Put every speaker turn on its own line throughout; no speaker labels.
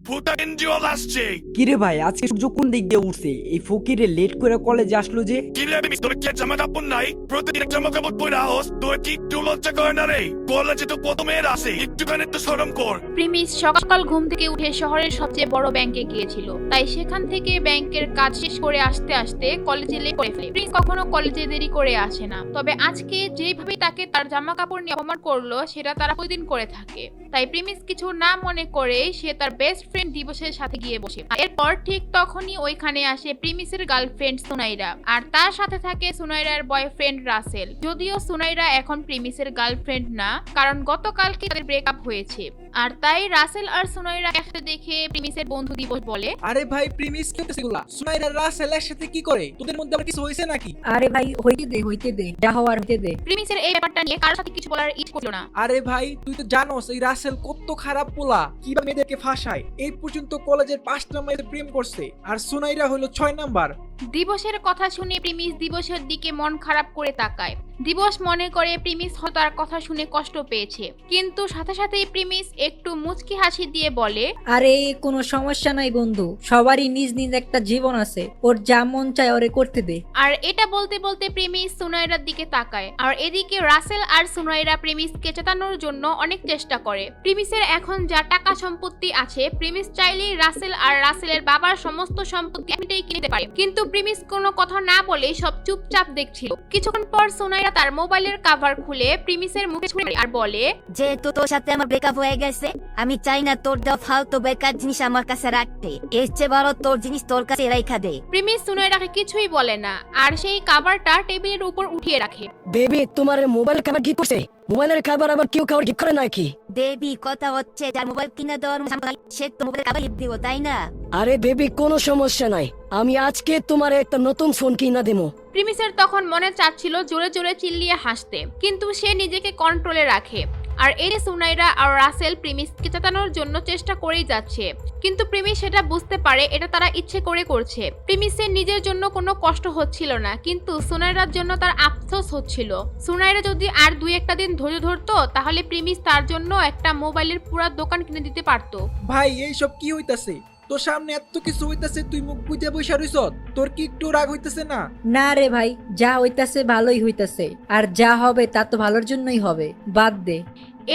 ভূতা NGO আসছে।
কিরে ভাই, আজকে সূর্য কোন দিক দিয়ে উঠছে? এই ফকিরে লেট করে কলেজে আসলো যে।
কি রে মিস, তোর কি জামা কাপড় নাই? প্রতিদিন জামা কাপড় পরে আস, তোর কি একটু লজ্জা করে না রে? কলেজে তো প্রথমে আসে, একটুখানি তো শরম কর।
প্রিমিস সকাল সকাল ঘুম থেকে উঠে শহরের সবচেয়ে বড় ব্যাংকে গিয়েছিল, তাই সেখান থেকে ব্যাংকের কাজ শেষ করে আসতে আসতে কলেজে লেট করে ফেলে। প্রিন্স কখনো কলেজে দেরি করে আসে না, তবে আজকে যেভাবে তাকে তার জামা কাপড় নিয়ে অপমান করলো সেটা তারা প্রতিদিন করে থাকে। তাই প্রিমিস কিছু না মনে করে সে তার বেস্ট ফ্রেন্ড দিবসের সাথে গিয়ে বসে। এরপর ঠিক তখনই ওইখানে আসে প্রিমিসের গার্লফ্রেন্ড সুনাইরা, আর তার সাথে থাকে সুনাইরার বয়ফ্রেন্ড রাসেল। যদিও সুনাইরা এখন প্রিমিসের গার্লফ্রেন্ড না, কারণ গতকালকে তাদের ব্রেকআপ হয়েছে। আর তাই রাসেল আর সুনাইরা একসাথে দেখে প্রিমিসের বন্ধু দিবস বলে,
আরে ভাই প্রিমিস কি হচ্ছে এগুলা? সুনাইরা রাসেল একসাথে কি করে? তোদের মধ্যে আবার কিছু হয়েছে নাকি?
আরে ভাই হইতে দে যা হওয়ার হইতে দে।
প্রিমিসের এই ব্যাপারটা নিয়ে কারোর সাথে কিছু বলার ইচ্ছে করলো না।
আরে ভাই তুই তো জানোস এই রাসেল কত খারাপ পোলা, কিভাবে মেয়েদেরকে ফাঁসায়। এই পর্যন্ত কলেজের 5টা মেয়েদের প্রেম করছে, আর সুনাইরা হলো 6 নাম্বার।
দিবসের কথা শুনে প্রিমিস দিবসের দিকে মন খারাপ করে তাকায়। দিবস মনে করে প্রিমিস হয়তো তার কথা শুনে কষ্ট পেয়েছে, কিন্তু সাথে সাথেই প্রিমিস একটু মুচকি হাসি দিয়ে বলে,
আরে কোনো সমস্যা নাই বন্ধু, সবারই নিজ নিজ একটা জীবন আছে, ওর যা মন চায় ওরে করতে দে।
আর এটা বলতে বলতে প্রিমিস সুনাইরার দিকে তাকায়। আর এদিকে রাসেল আর সুনাইরা প্রিমিসকে চেতানোর জন্য অনেক চেষ্টা করে। প্রিমিসের এখন যা টাকা সম্পত্তি আছে, প্রিমিস চাইলেই রাসেল আর রাসেলের বাবার সমস্ত সম্পত্তি এমনিতেই কিনতে পারে, কিন্তু প্রিমিস কোনো কথা না বলে সব চুপচাপ দেখছিল। কিছুক্ষণ পর সুনাইরা তার মোবাইলের কভার খুলে প্রিমিসের মুখে ছুঁড়ে আর বলে,
যেহেতু তোর সাথে আমার ব্রেকআপ হয়ে গেছে, আমি চাই না তোর দেওয়া ফালতু বেকার জিনিস আমার কাছে রাখতে। এর চেয়ে ভালো তোর জিনিস তোর কাছে রাইখা দে।
প্রিমিস সুনাইরাকে কিছুই বলে না, আর সেই কভারটা টেবিলের উপর উঠিয়ে রাখে।
বেবি তোমার মোবাইল কাভার কি করছে? মোবাইলের কাভার আবার কেউ কাভার কি করে নাকি?
দেবী কথা হচ্ছে যার মোবাইল কিনে দেওয়ার সে তো মোবাইল কাভার লিপ দিব, তাই না?
আরে বেবি কোনো সমস্যা নাই, আমি আজকে তোমার একটা নতুন ফোন কিনা দেবো।
প্রিমিসের তখন মনে চাচ্ছিল জোরে জোরে চিল্লিয়ে হাসতে, কিন্তু সে নিজেকে কন্ট্রোলে রাখে। আর এই সুনাইরা আর রাসেল প্রিমিসকে চেতানোর জন্য চেষ্টা করেই যাচ্ছে, কিন্তু প্রিমিস সেটা বুঝতে পারে এটা তারা ইচ্ছে করে করছে। প্রিমিসের নিজের জন্য কোনো কষ্ট হচ্ছিল না, কিন্তু সুনাইরার জন্য তার আফসোস হচ্ছিল। সুনাইরা যদি আর 2-1 দিন ধৈর্য ধরতো, তাহলে প্রিমিস তার জন্য একটা মোবাইলের পুরো দোকান কিনে দিতে পারতো।
ভাই এইসব কি হইতাছে? তোর সামনে এত কিছু হইতাছে, তুই মুখ বুঝে বসে রইছ। তোর কি একটু রাগ হইতাছে না?
না রে ভাই, যা হইতাছে ভালোই হইতাছে, আর যা হবে তা তো ভালোর জন্যই হবে, বাদ দে।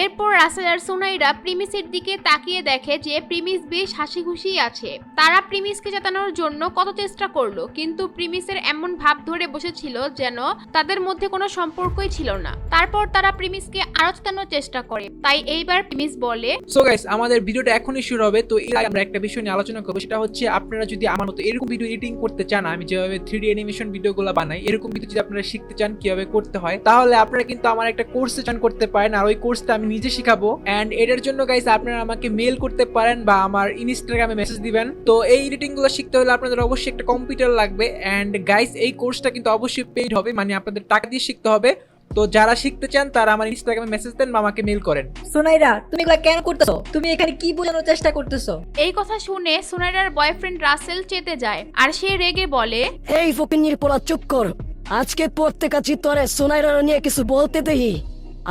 এরপর রাসেল আর সুনাইরা প্রিমিসের দিকে তাকিয়ে দেখে যে প্রিমিস বেশ হাসি খুশি আছে। তারা প্রিমিসকে জেতানোর জন্য কত চেষ্টা করলো, কিন্তু প্রিমিসের এমন ভাব ধরে বসেছিল যেন তাদের মধ্যে কোনো সম্পর্কই ছিল না। তারপর তারা প্রিমিসকে আরো জেতানোর চেষ্টা করে, তাই এইবার প্রিমিস বলে,
সো গাইস আমাদের ভিডিওটা এখনই শুরু হবে। তো এর আগে আমরা একটা বিষয় নিয়ে আলোচনা করবো, সেটা হচ্ছে আপনারা যদি আমার মতো এরকম ভিডিও এডিটিং করতে চান, আমি যেভাবে 3D অ্যানিমেশন ভিডিওগুলো বানাই, এরকম ভিডিও যদি আপনারা শিখতে চান কিভাবে করতে হয়, তাহলে আপনারা কিন্তু আমার একটা কোর্সে জয়েন করতে পারেন। আর ওই কোর্সটা আমি নিজে শিখাবো। এন্ড এটার জন্য গাইস আপনারা আমাকে মেল করতে পারেন বা আমার ইনস্টাগ্রামে মেসেজ দিবেন। তো এই এডিটিং গুলো শিখতে হলে আপনাদের অবশ্যই একটা কম্পিউটার লাগবে। এন্ড গাইস এই কোর্সটা কিন্তু অবশ্যই পেইড হবে, মানে আপনাদের টাকা দিয়ে শিখতে হবে। তো যারা শিখতে চান তারা আমার ইনস্টাগ্রামে মেসেজ দেন বা আমাকে মেল করেন।
সুনাইরা, তুমি এগুলা কেন করতেছো? তুমি এখানে কি বোঝানোর চেষ্টা করতেছো?
এই কথা শুনে সুনাইরার বয়ফ্রেন্ড রাসেল চেতে যায়, আর সে রেগে বলে,
এই ফকিন্নির পোলা চুপ কর, আজকে প্রত্যেক চিত্তরে সুনাইরা নিয়ে কিছু বলতে দেহি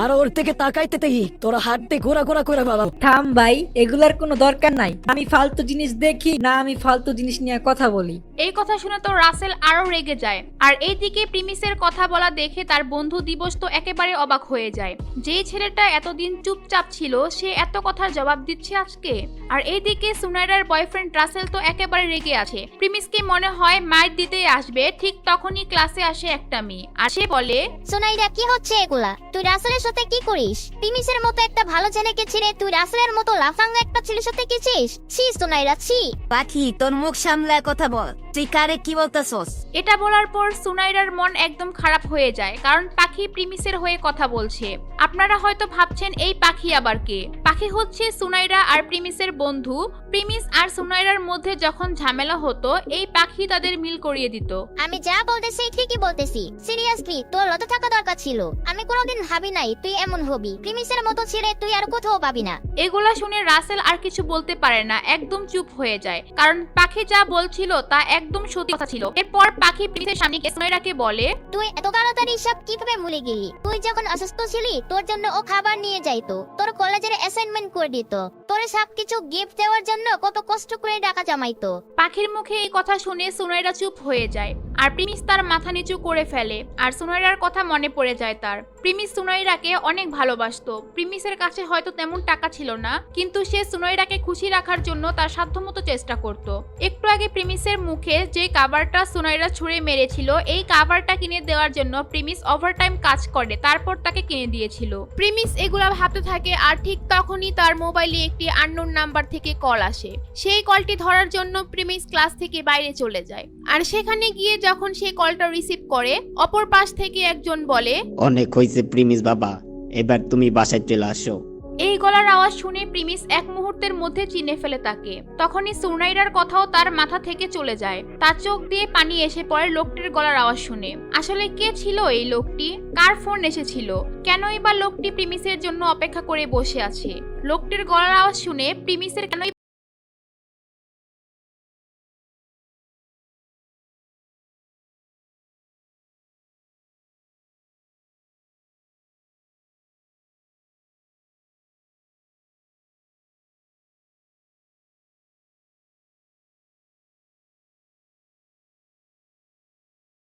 আর ওর থেকে তাকাইতে দেহি, তোরা হাঁটতে ঘোরা ঘোরা করে বাবা।
থাম ভাই, এগুলার কোনো দরকার নাই। আমি ফালতু জিনিস দেখি না, আমি ফালতু জিনিস নিয়ে কথা বলি।
এই কথা শুনে তো রাসেল আরো রেগে যায়। আর এইদিকে প্রিমিসের কথা বলা দেখে তার বন্ধু দিবস তো একেবারে অবাক হয়ে যায়। যেই ছেলেটা এতদিন চুপচাপ ছিল, সে এত কথার জবাব দিচ্ছে আজকে। আর এইদিকে সুনাইরার বয়ফ্রেন্ড রাসেল তো একেবারে রেগে আছে। প্রিমিসকে মনে হয় মাইর দিতেই আসবে, ঠিক তখনই ক্লাসে আসে একটা মেয়ে, আর সে বলে,
সোনাইরা কি হচ্ছে এগুলা? তুই রাসেলের সাথে কি করিস? প্রিমিসের মতো একটা ভালো ছেলেকে ছেড়ে তুই রাসেলের মতো লাফাঙ্গা একটা ছেলের সাথে গেছিস? ছি সোনাইরা, ছি। পাখি তোর মুখ সামলায় কথা বল, তুই কারে কি বলতেছস?
এটা বলার পর সুনাইরার মন একদম খারাপ হয়ে যায়, কারণ পাখি প্রিমিসের হয়ে কথা বলছে। আপনারা হয়তো ভাবছেন এই পাখি আবার কে? পাখি হচ্ছে সুনাইরা আর প্রিমিসের বন্ধু। প্রিমিস আর সুনাইরার মধ্যে যখন ঝামেলা হতো, এই পাখি তাদের মিল করিয়ে দিত।
আমি যা বলতেছি ঠিকই বলতেছি, সিরিয়াসলি তোর লজ্জা থাকা দরকার ছিল। আমি কোনোদিন ভাবি নাই তুই এমন হবি। প্রিমিসের মতো ছেলে তুই আর কোথাও পাবি না।
এগুলা শুনে রাসেল আর কিছু বলতে পারে না, একদম চুপ হয়ে যায়, কারণ পাখি যা বলছিল তা একদম সত্যি কথা ছিল। এরপর পাখি প্রিমিসের সামনে গিয়ে সুনাইরাকে বলে,
তুই এত তাড়াতাড়ি সব কিভাবে ভুলে গেলি? তুই যখন অসুস্থ ছিলি তোর জন্য ও খাবার নিয়ে যাইতো, তোর কলেজের অ্যাসাইনমেন্ট করে দিত, তোর সবকিছু গিফট দেওয়ার জন্য কত কষ্ট করে টাকা জমাইতো।
পাখির মুখে এই কথা শুনে সুনাইরা চুপ হয়ে যায় আর প্রিমিস তার মাথা নিচু করে ফেলে। আর সুনাইরার কথা মনে পড়ে যায় তার। প্রিমিস সুনাইরাকে অনেক ভালোবাসতো। প্রিমিসের কাছে হয়তো তেমন টাকা ছিল না, কিন্তু সে সুনাইরাকে খুশি রাখার জন্য তার সাধ্যমতো চেষ্টা করত। একটু আগে প্রিমিসের মুখে যে কাভারটা সুনাইরা ছুঁড়ে মেরেছিল, এই কাভারটা কিনে দেওয়ার জন্য প্রিমিস ওভারটাইম কাজ করে, তারপর তাকে কিনে দিয়েছিল। প্রিমিস এগুলা ভাবতে থাকে আর ঠিক তখনই তার মোবাইলে একটি আননোন নাম্বার থেকে কল আসে। সেই কলটি ধরার জন্য প্রিমিস ক্লাস থেকে বাইরে চলে যায়। আর সেখানে গিয়ে যখন সে কলটা রিসিভ করে, অপর পাশ থেকে একজন বলে,
অনেক হয়েছে প্রিমিস বাবা, এবার তুমি বাসায় চলে আসো।
এই গলার আওয়াজ শুনে প্রিমিস এক মুহূর্তের মধ্যে চিনে ফেলে তাকে। তখনই সুনাইরার কথাও তার মাথা থেকে চলে যায়। তার চোখ দিয়ে পানি এসে পড়ে লোকটির গলার আওয়াজ শুনে। আসলে কে ছিল এই লোকটি? কার ফোন এসেছিল? কেনই বা লোকটি প্রিমিসের জন্য অপেক্ষা করে বসে আছে? লোকটির গলার আওয়াজ শুনে প্রিমিসের কেনই